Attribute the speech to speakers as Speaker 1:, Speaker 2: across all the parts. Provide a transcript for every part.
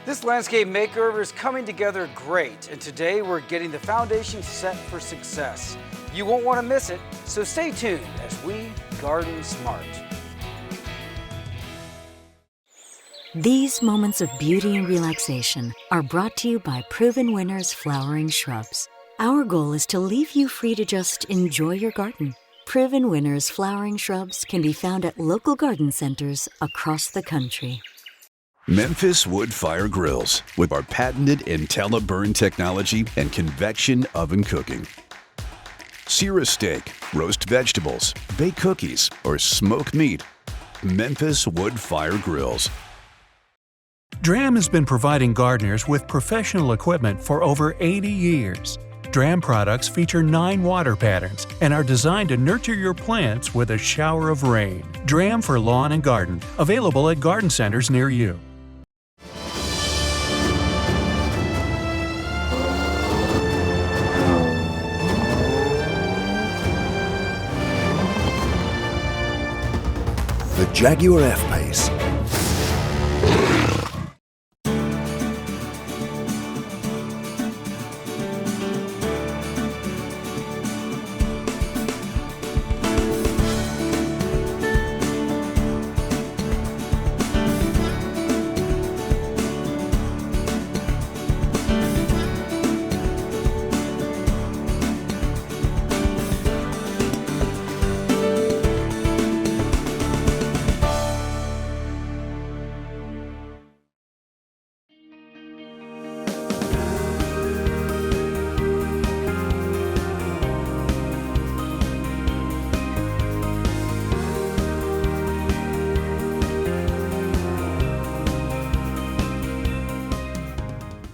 Speaker 1: This landscape makeover is coming together great, and today we're getting the foundation set for success. You won't want to miss it, so stay tuned as we garden smart.
Speaker 2: These moments of beauty and relaxation are brought to you by Proven Winners Flowering Shrubs. Our goal is to leave you free to just enjoy your garden. Proven Winners Flowering Shrubs can be found at local garden centers across the country.
Speaker 3: Memphis Wood Fire Grills with our patented IntelliBurn technology and convection oven cooking. Sear a steak, roast vegetables, bake cookies, or smoke meat. Memphis Wood Fire Grills.
Speaker 4: DRAM has been providing gardeners with professional equipment for over 80 years. DRAM products feature 9 water patterns and are designed to nurture your plants with a shower of rain. DRAM for lawn and garden, available at garden centers near you.
Speaker 5: The Jaguar F-Pace.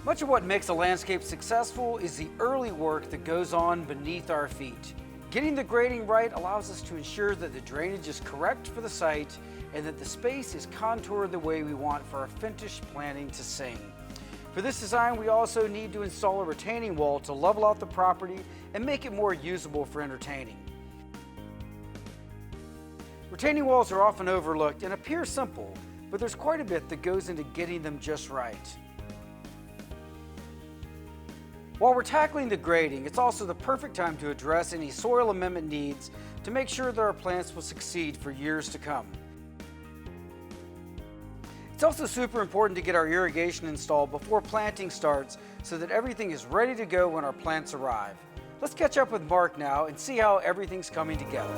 Speaker 1: Much of what makes a landscape successful is the early work that goes on beneath our feet. Getting the grading right allows us to ensure that the drainage is correct for the site and that the space is contoured the way we want for our finished planting to sing. For this design, we also need to install a retaining wall to level out the property and make it more usable for entertaining. Retaining walls are often overlooked and appear simple, but there's quite a bit that goes into getting them just right. While we're tackling the grading, it's also the perfect time to address any soil amendment needs to make sure that our plants will succeed for years to come. It's also super important to get our irrigation installed before planting starts so that everything is ready to go when our plants arrive. Let's catch up with Mark now and see how everything's coming together.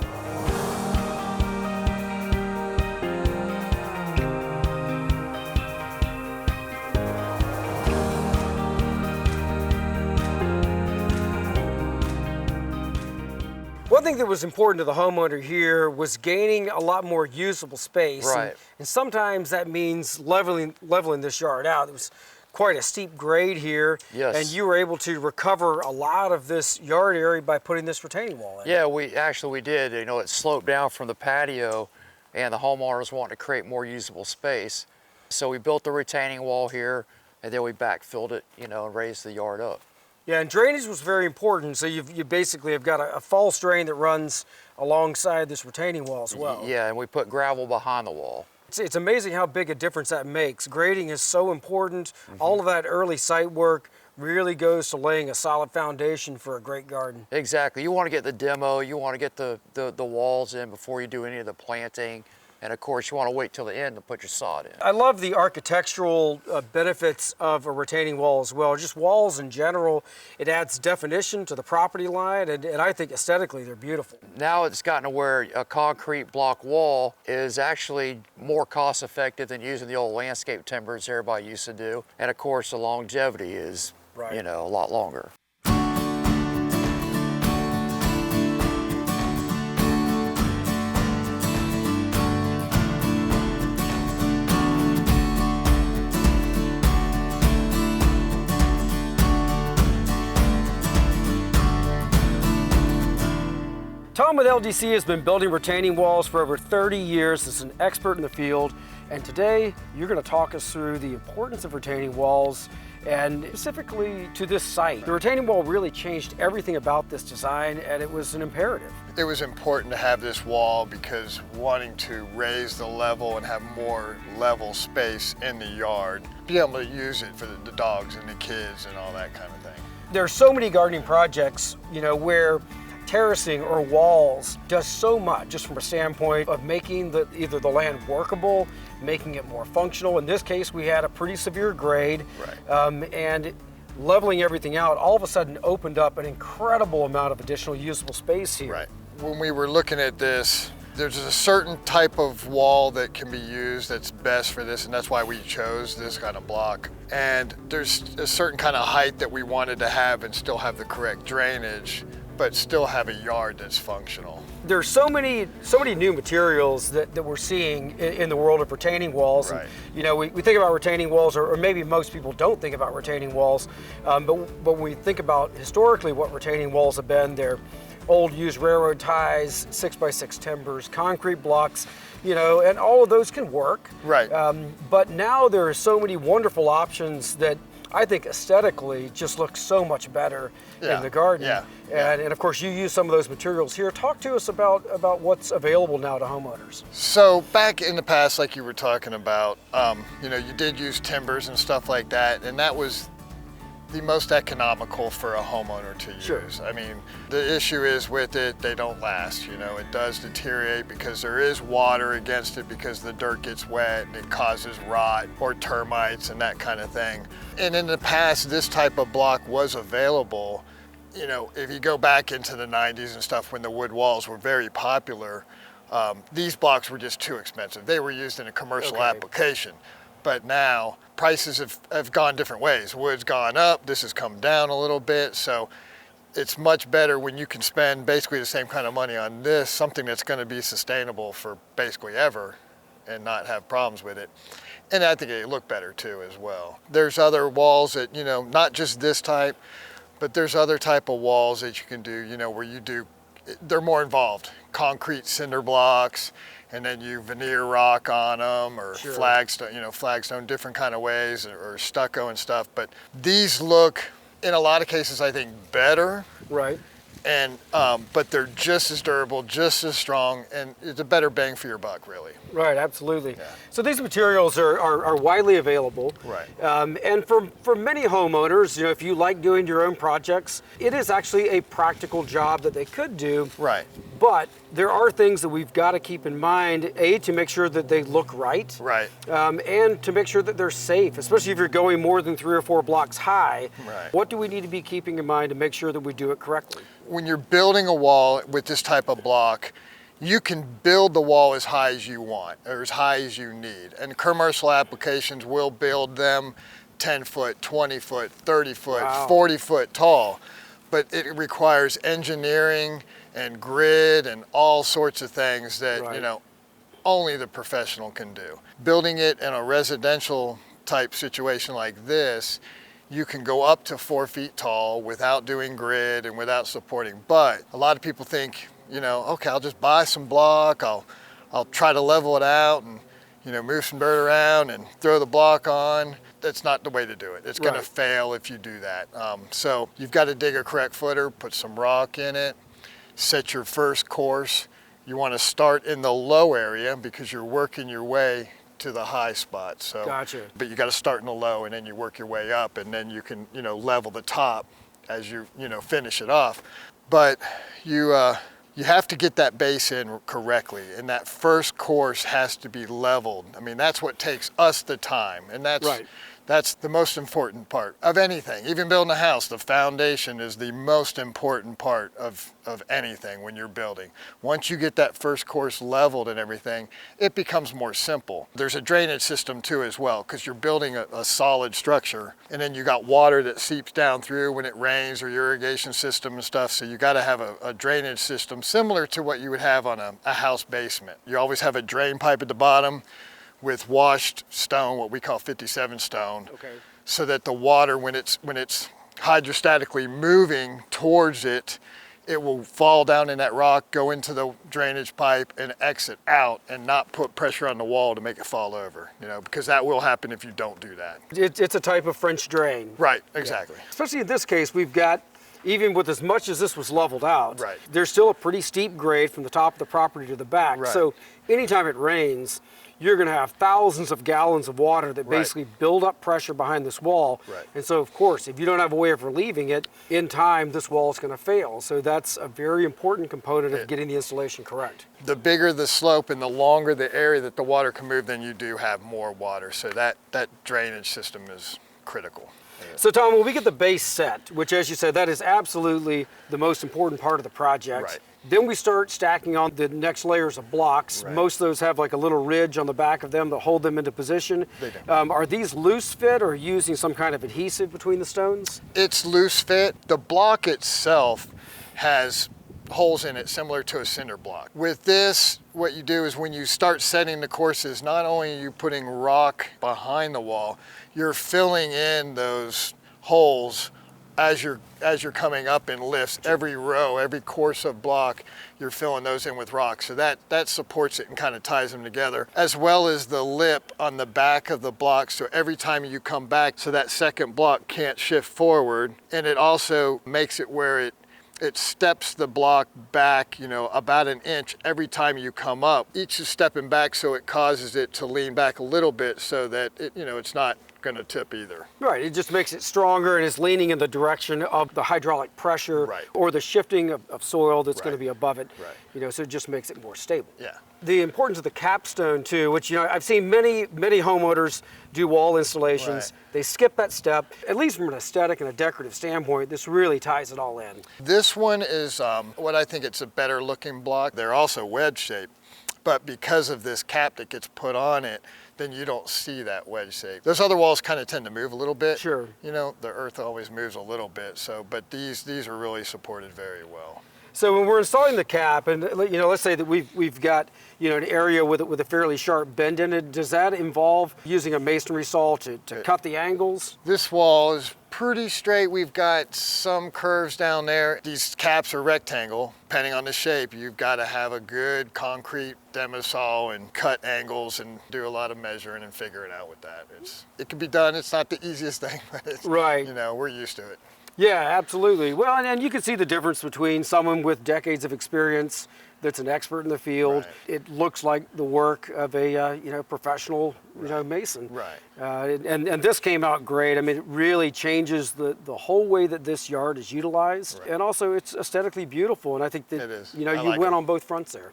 Speaker 1: One thing that was important to the homeowner here was gaining a lot more usable space.
Speaker 6: Right.
Speaker 1: And sometimes that means leveling this yard out. It was quite a steep grade here.
Speaker 6: Yes.
Speaker 1: And you were able to recover a lot of this yard area by putting this retaining wall in.
Speaker 6: Yeah, we did. You know, it sloped down from the patio and the homeowners wanted to create more usable space. So we built the retaining wall here and then we backfilled it, you know, and raised the yard up.
Speaker 1: Yeah, and drainage was very important. So you basically have got a false drain that runs alongside this retaining wall as well.
Speaker 6: Yeah, and we put gravel behind the wall.
Speaker 1: It's amazing how big a difference that makes. Grading is so important. All of that early site work really goes to laying a solid foundation for a great garden.
Speaker 6: Exactly. You want to get the demo, you want to get the walls in before you do any of the planting. And of course, you want to wait till the end to put your sod in.
Speaker 1: I love the architectural benefits of a retaining wall as well. Just walls in general, it adds definition to the property line, and I think aesthetically they're beautiful.
Speaker 6: Now it's gotten to where a concrete block wall is actually more cost effective than using the old landscape timbers everybody used to do. And of course, the longevity is, you know, a lot longer.
Speaker 1: Tom with LDC has been building retaining walls for over 30 years. He's an expert in the field, and today you're going to talk us through the importance of retaining walls and specifically to this site. The retaining wall really changed everything about this design, and it was an imperative.
Speaker 7: It was important to have this wall because wanting to raise the level and have more level space in the yard, be able to use it for the dogs and the kids and all that kind of thing.
Speaker 1: There are so many gardening projects, where terracing or walls does so much just from a standpoint of making either the land workable, making it more functional. In this case, we had a pretty severe grade, and leveling everything out all of a sudden opened up an incredible amount of additional usable space here.
Speaker 7: Right. When we were looking at this, there's a certain type of wall that can be used that's best for this, and that's why we chose this kind of block. And there's a certain kind of height that we wanted to have and still have the correct drainage, but still have a yard that's functional.
Speaker 1: There's so many new materials that we're seeing in the world of retaining walls.
Speaker 7: Right.
Speaker 1: And, we think about retaining walls, or maybe most people don't think about retaining walls, but when we think about historically what retaining walls have been, they're old used railroad ties, 6x6 timbers, concrete blocks, and all of those can work.
Speaker 7: Right.
Speaker 1: But now there are so many wonderful options that I think aesthetically just look so much better in the garden. And of course you use some of those materials here. Talk to us about what's available now to homeowners.
Speaker 7: So back in the past, like you were talking about, you did use timbers and stuff like that, and that was the most economical for a homeowner to use.
Speaker 1: Sure.
Speaker 7: I mean, the issue is with it, they don't last. It does deteriorate because there is water against it because the dirt gets wet and it causes rot or termites and that kind of thing. And in the past, this type of block was available. If you go back into the 90s and stuff when the wood walls were very popular, these blocks were just too expensive. They were used in a commercial application. But now prices have gone different ways. Wood's gone up, this has come down a little bit, so it's much better when you can spend basically the same kind of money on this, something that's going to be sustainable for basically ever and not have problems with it. And I think they look better too as well. There's other walls that, not just this type, but there's other type of walls that you can do, where they're more involved. Concrete cinder blocks, and then you veneer rock on them, or flagstone, different kind of ways, or stucco and stuff. But these look, in a lot of cases, I think better.
Speaker 1: Right.
Speaker 7: And but they're just as durable, just as strong, and it's a better bang for your buck, really.
Speaker 1: Right, absolutely.
Speaker 7: Yeah.
Speaker 1: So these materials are widely available.
Speaker 7: Right.
Speaker 1: And for many homeowners, if you like doing your own projects, it is actually a practical job that they could do.
Speaker 7: Right.
Speaker 1: But there are things that we've got to keep in mind, to make sure that they look right.
Speaker 7: Right.
Speaker 1: And to make sure that they're safe, especially if you're going more than 3 or 4 blocks high.
Speaker 7: Right.
Speaker 1: What do we need to be keeping in mind to make sure that we do it correctly?
Speaker 7: When you're building a wall with this type of block, you can build the wall as high as you want, or as high as you need. And commercial applications will build them 10 foot, 20 foot, 30 foot,
Speaker 1: Wow.
Speaker 7: 40 foot tall. But it requires engineering and grid and all sorts of things that,
Speaker 1: Right.
Speaker 7: only the professional can do. Building it in a residential type situation like this, you can go up to 4 feet tall without doing grid and without supporting. But a lot of people think, okay, I'll just buy some block, I'll try to level it out and, move some dirt around and throw the block on. That's not the way to do it. It's going to fail if you do that. So you've got to dig a correct footer, put some rock in it, set your first course. You want to start in the low area because you're working your way to the high spot. So,
Speaker 1: Gotcha.
Speaker 7: But you got to start in the low and then you work your way up, and then you can, level the top as you, finish it off. But you have to get that base in correctly, and that first course has to be leveled. I mean, that's what takes us the time, and that's the most important part of anything. Even building a house, the foundation is the most important part of anything when you're building. Once you get that first course leveled and everything, it becomes more simple. There's a drainage system too as well, because you're building a solid structure, and then you got water that seeps down through when it rains, or your irrigation system and stuff. So you got to have a drainage system similar to what you would have on a house basement. You always have a drain pipe at the bottom with washed stone, what we call 57 stone, so that the water, when it's hydrostatically moving towards it, it will fall down in that rock, go into the drainage pipe and exit out and not put pressure on the wall to make it fall over, you know, because that will happen if you don't do that.
Speaker 1: It's a type of French drain.
Speaker 7: Right, exactly.
Speaker 1: Yeah. Especially in this case, we've got, even with as much as this was leveled out,
Speaker 7: right,
Speaker 1: there's still a pretty steep grade from the top of the property to the back.
Speaker 7: Right.
Speaker 1: So anytime it rains, you're going to have thousands of gallons of water that basically build up pressure behind this wall.
Speaker 7: Right.
Speaker 1: And so, of course, if you don't have a way of relieving it, in time, this wall is going to fail. So that's a very important component of getting the installation correct.
Speaker 7: The bigger the slope and the longer the area that the water can move, then you do have more water. So that drainage system is critical.
Speaker 1: So Tom, when we get the base set, which as you said, that is absolutely the most important part of the project.
Speaker 7: Right.
Speaker 1: Then we start stacking on the next layers of blocks.
Speaker 7: Right.
Speaker 1: Most of those have like a little ridge on the back of them that hold them into position.
Speaker 7: They do.
Speaker 1: Are these loose fit or using some kind of adhesive between the stones?
Speaker 7: It's loose fit. The block itself has holes in it similar to a cinder block. With this, what you do is when you start setting the courses, not only are you putting rock behind the wall, you're filling in those holes as you're coming up in lifts. Every row, every course of block, you're filling those in with rock. So that supports it and kind of ties them together, as well as the lip on the back of the block. So every time you come back, so that second block can't shift forward. And it also makes it where it steps the block back, you know, about an inch every time you come up. Each is stepping back, so it causes it to lean back a little bit so that it, you know, it's not going to tip either.
Speaker 1: Right, it just makes it stronger and it's leaning in the direction of the hydraulic pressure or the shifting of soil that's going to be above it.
Speaker 7: Right.
Speaker 1: You know, so it just makes it more stable.
Speaker 7: Yeah.
Speaker 1: The importance of the capstone too, which, you know, I've seen many homeowners do wall installations.
Speaker 7: Right.
Speaker 1: They skip that step. At least from an aesthetic and a decorative standpoint, this really ties it all in.
Speaker 7: This one is what I think it's a better looking block. They're also wedge shaped, but because of this cap that gets put on it, then you don't see that wedge shape. Those other walls kind of tend to move a little bit.
Speaker 1: Sure.
Speaker 7: You know, the earth always moves a little bit, so, but these are really supported very well.
Speaker 1: So when we're installing the cap, and you know, let's say that we've got, you know, an area with a fairly sharp bend in it, does that involve using a masonry saw to cut the angles?
Speaker 7: This wall is pretty straight. We've got some curves down there. These caps are rectangle. Depending on the shape, you've got to have a good concrete demo saw and cut angles and do a lot of measuring and figuring out with that. It can be done. It's not the easiest thing, but it's, you know, we're used to it.
Speaker 1: Yeah, absolutely. Well, and you can see the difference between someone with decades of experience that's an expert in the field. Right. It looks like the work of a you know, professional you know, mason.
Speaker 7: Right.
Speaker 1: And this came out great. I mean, it really changes the whole way that this yard is utilized, and also it's aesthetically beautiful. And I think that
Speaker 7: it is.
Speaker 1: You know, you went on both fronts there.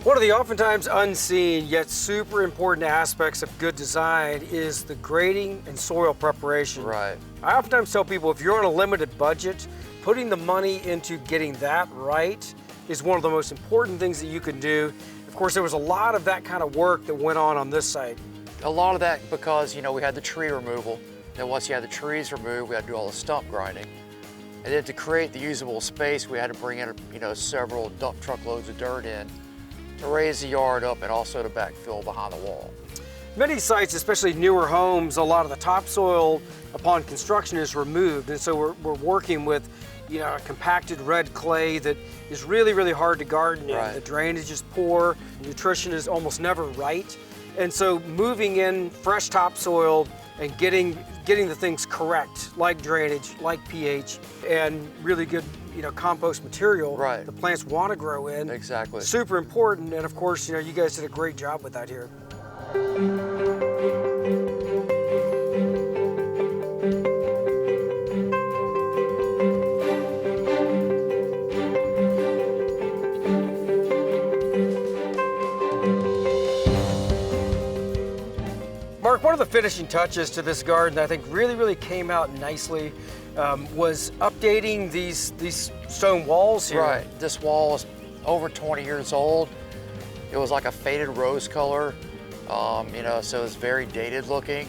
Speaker 1: One of the oftentimes unseen yet super important aspects of good design is the grading and soil preparation.
Speaker 6: Right.
Speaker 1: I oftentimes tell people if you're on a limited budget, putting the money into getting that right is one of the most important things that you can do. Of course, there was a lot of that kind of work that went on this site.
Speaker 6: A lot of that because, you know, we had the tree removal. Then once you had the trees removed, we had to do all the stump grinding. And then to create the usable space, we had to bring in, you know, several dump truckloads of dirt in to raise the yard up and also to backfill behind the wall.
Speaker 1: Many sites, especially newer homes, a lot of the topsoil upon construction is removed, and so we're working with, you know, a compacted red clay that is really, really hard to garden in.
Speaker 6: Right.
Speaker 1: The drainage is poor, nutrition is almost never right, and so moving in fresh topsoil and getting the things correct, like drainage, like pH, and really good, you know, compost material the plants want to grow in.
Speaker 6: Exactly.
Speaker 1: Super important, and of course, you know, you guys did a great job with that here. Mark, one of the finishing touches to this garden that I think really came out nicely was updating these stone walls here.
Speaker 6: Right. This wall is over 20 years old. It was like a faded rose color, you know, so it's very dated looking.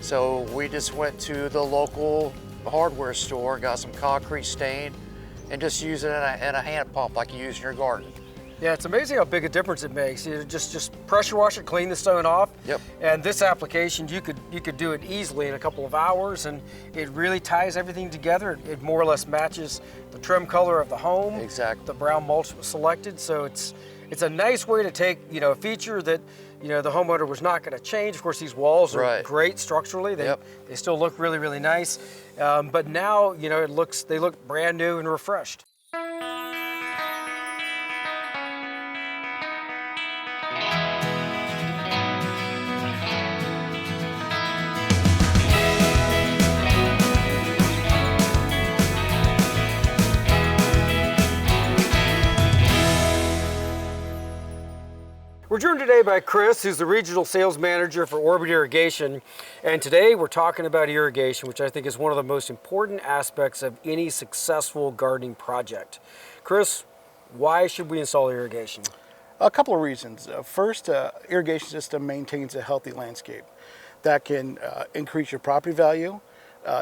Speaker 6: So we just went to the local hardware store and got some concrete stain and just use it in a hand pump like you use in your garden.
Speaker 1: Yeah, it's amazing how big a difference it makes. You just pressure wash it, clean the stone off.
Speaker 6: Yep.
Speaker 1: And this application, you could do it easily in a couple of hours, and it really ties everything together. It more or less matches the trim color of the home.
Speaker 6: Exactly.
Speaker 1: The brown mulch was selected, so it's a nice way to take a feature that the homeowner was not going to change. Of course, these walls are great structurally. They still look really, really nice. But now they look brand new and refreshed. We're joined today by Chris, who's the Regional Sales Manager for Orbit Irrigation. And today we're talking about irrigation, which I think is one of the most important aspects of any successful gardening project. Chris, why should we install irrigation?
Speaker 8: A couple of reasons. First, irrigation system maintains a healthy landscape. That can increase your property value,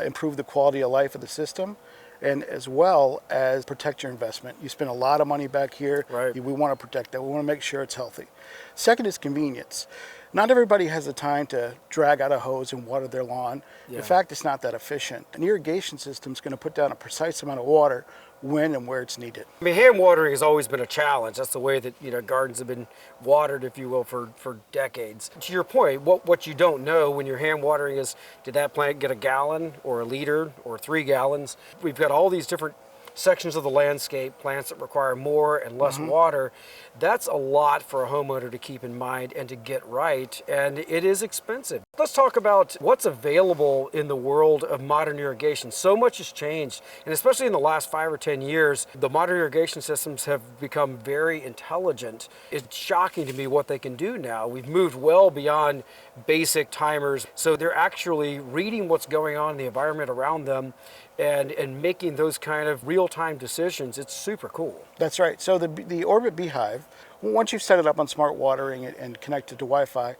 Speaker 8: improve the quality of life of the system, and as well as protect your investment. You spend a lot of money back here.
Speaker 1: Right.
Speaker 8: We want to protect that. We want to make sure it's healthy. Second is convenience. Not everybody has the time to drag out a hose and water their lawn.
Speaker 1: Yeah.
Speaker 8: In fact, it's not that efficient. An irrigation system is going to put down a precise amount of water when and where it's needed.
Speaker 1: I mean, hand watering has always been a challenge. That's the way that gardens have been watered, if you will, for decades. To your point, what you don't know when you're hand watering is, did that plant get a gallon or a liter or 3 gallons? We've got all these different sections of the landscape, plants that require more and less water. That's a lot for a homeowner to keep in mind and to get right, and it is expensive. Let's talk about what's available in the world of modern irrigation. So much has changed, and especially in the last 5 or 10 years, the modern irrigation systems have become very intelligent. It's shocking to me what they can do now. We've moved well beyond basic timers, so they're actually reading what's going on in the environment around them and making those kind of real-time decisions. It's super cool.
Speaker 8: That's right. So the Orbit Beehive, once you've set it up on smart watering and connected to Wi-Fi,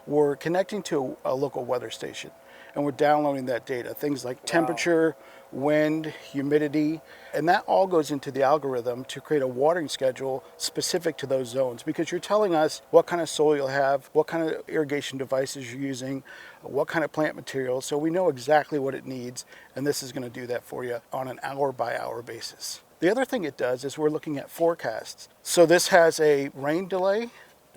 Speaker 8: we're connecting to a local weather station, and we're downloading that data. Things like temperature, wind, humidity, and that all goes into the algorithm to create a watering schedule specific to those zones, because you're telling us what kind of soil you'll have, what kind of irrigation devices you're using, what kind of plant material, so we know exactly what it needs, and this is going to do that for you on an hour-by-hour basis. The other thing it does is we're looking at forecasts. So this has a rain delay,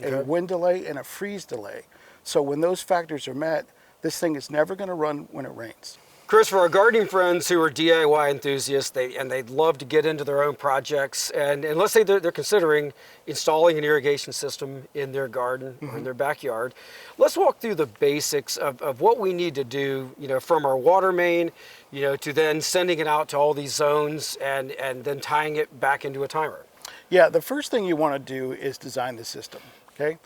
Speaker 8: a wind delay, and a freeze delay. So when those factors are met, this thing is never going to run when it rains.
Speaker 1: Chris, for our gardening friends who are DIY enthusiasts, they'd love to get into their own projects, and let's say they're considering installing an irrigation system in their garden or in their backyard, let's walk through the basics of what we need to do, from our water main, to then sending it out to all these zones and then tying it back into a timer.
Speaker 8: Yeah, the first thing you want to do is design the system, okay?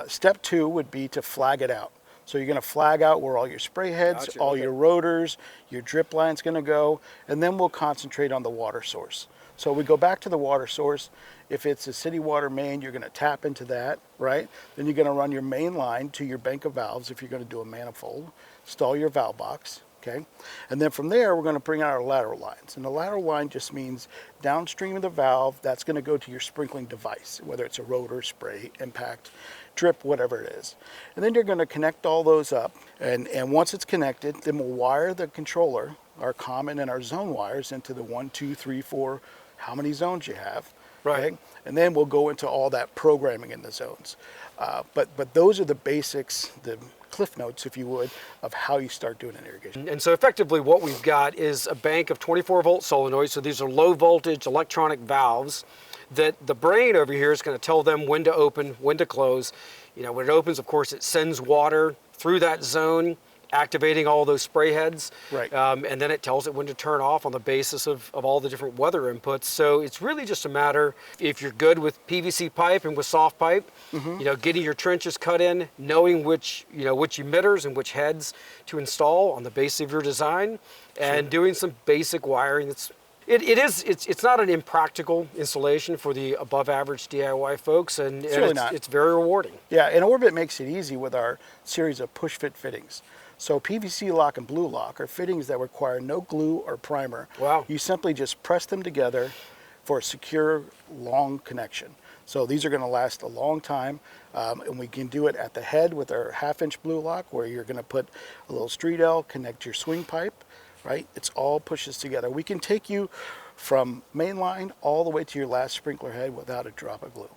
Speaker 8: Step 2 would be to flag it out. So you're going to flag out where all your spray heads, all your rotors, your drip line's going to go, and then we'll concentrate on the water source. So we go back to the water source. If it's a city water main, you're going to tap into that, right? Then you're going to run your main line to your bank of valves if you're going to do a manifold, install your valve box, okay? And then from there, we're going to bring out our lateral lines. And the lateral line just means downstream of the valve, that's going to go to your sprinkling device, whether it's a rotor, spray, impact, drip, whatever it is. And then you're going to connect all those up. And once it's connected, then we'll wire the controller, our common and our zone wires, into the 1, 2, 3, 4, how many zones you have.
Speaker 1: Right.
Speaker 8: Okay? And then we'll go into all that programming in the zones. But those are the basics, the cliff notes, if you would, of how you start doing an irrigation.
Speaker 1: And so effectively what we've got is a bank of 24-volt solenoids. So these are low voltage electronic valves that the brain over here is going to tell them when to open, when to close. When it opens, of course, it sends water through that zone, activating all those spray heads.
Speaker 8: Right.
Speaker 1: And then it tells it when to turn off on the basis of all the different weather inputs. So it's really just a matter, if you're good with PVC pipe and with soft pipe, getting your trenches cut in, knowing which emitters and which heads to install on the basis of your design, and doing some basic wiring. It's not an impractical installation for the above average DIY folks, and
Speaker 8: It's really not.
Speaker 1: It's very rewarding.
Speaker 8: Yeah, and Orbit makes it easy with our series of push fit fittings. So PVC lock and blue lock are fittings that require no glue or primer.
Speaker 1: Wow.
Speaker 8: You simply just press them together for a secure, long connection. So these are going to last a long time, and we can do it at the head with our 1/2-inch blue lock, where you're going to put a little street L, connect your swing pipe, right? It's all pushes together. We can take you from main line all the way to your last sprinkler head without a drop of glue.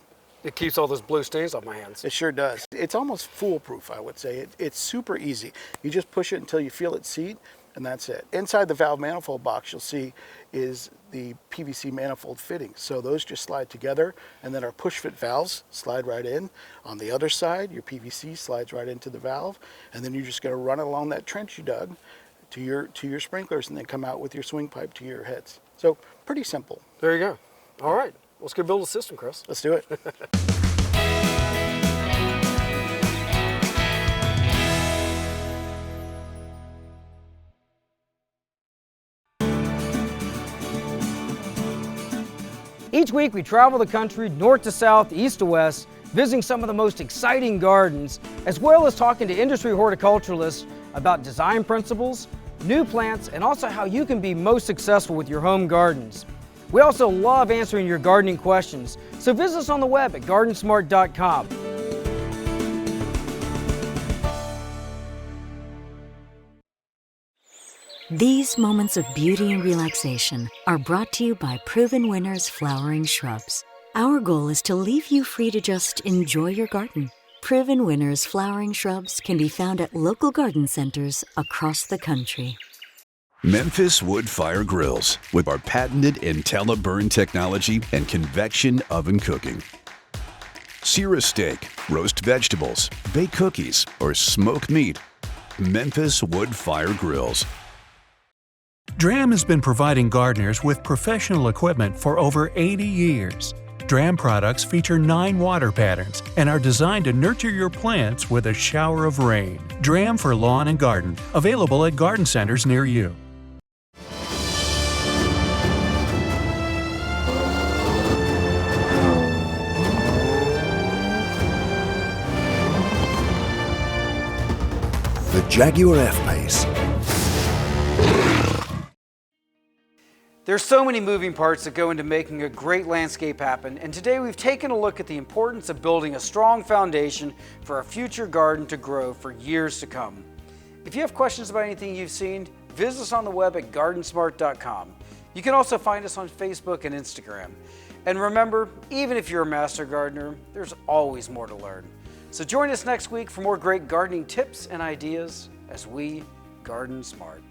Speaker 1: It keeps all those blue stains off my hands.
Speaker 8: It sure does. It's almost foolproof, I would say. It's super easy. You just push it until you feel it seat, and that's it. Inside the valve manifold box, you'll see is the PVC manifold fittings. So those just slide together, and then our push fit valves slide right in. On the other side, your PVC slides right into the valve, and then you're just going to run it along that trench you dug to your sprinklers, and then come out with your swing pipe to your heads. So pretty simple.
Speaker 1: There you go. All right, let's go build a system, Chris.
Speaker 8: Let's do it.
Speaker 1: Each week we travel the country north to south, east to west, visiting some of the most exciting gardens, as well as talking to industry horticulturalists about design principles, new plants, and also how you can be most successful with your home gardens. We also love answering your gardening questions, so visit us on the web at GardenSMART.com.
Speaker 2: These moments of beauty and relaxation are brought to you by Proven Winners Flowering Shrubs. Our goal is to leave you free to just enjoy your garden. Proven Winners Flowering Shrubs can be found at local garden centers across the country.
Speaker 3: Memphis Wood Fire Grills with our patented IntelliBurn technology and convection oven cooking. Sear a steak, roast vegetables, bake cookies, or smoke meat. Memphis Wood Fire Grills.
Speaker 4: Dram has been providing gardeners with professional equipment for over 80 years. Dram products feature 9 water patterns and are designed to nurture your plants with a shower of rain. Dram for lawn and garden, available at garden centers near you.
Speaker 5: The Jaguar F-Pace.
Speaker 1: There's so many moving parts that go into making a great landscape happen, and today we've taken a look at the importance of building a strong foundation for a future garden to grow for years to come. If you have questions about anything you've seen, visit us on the web at GardenSMART.com. You can also find us on Facebook and Instagram. And remember, even if you're a master gardener, there's always more to learn. So join us next week for more great gardening tips and ideas as we garden smart.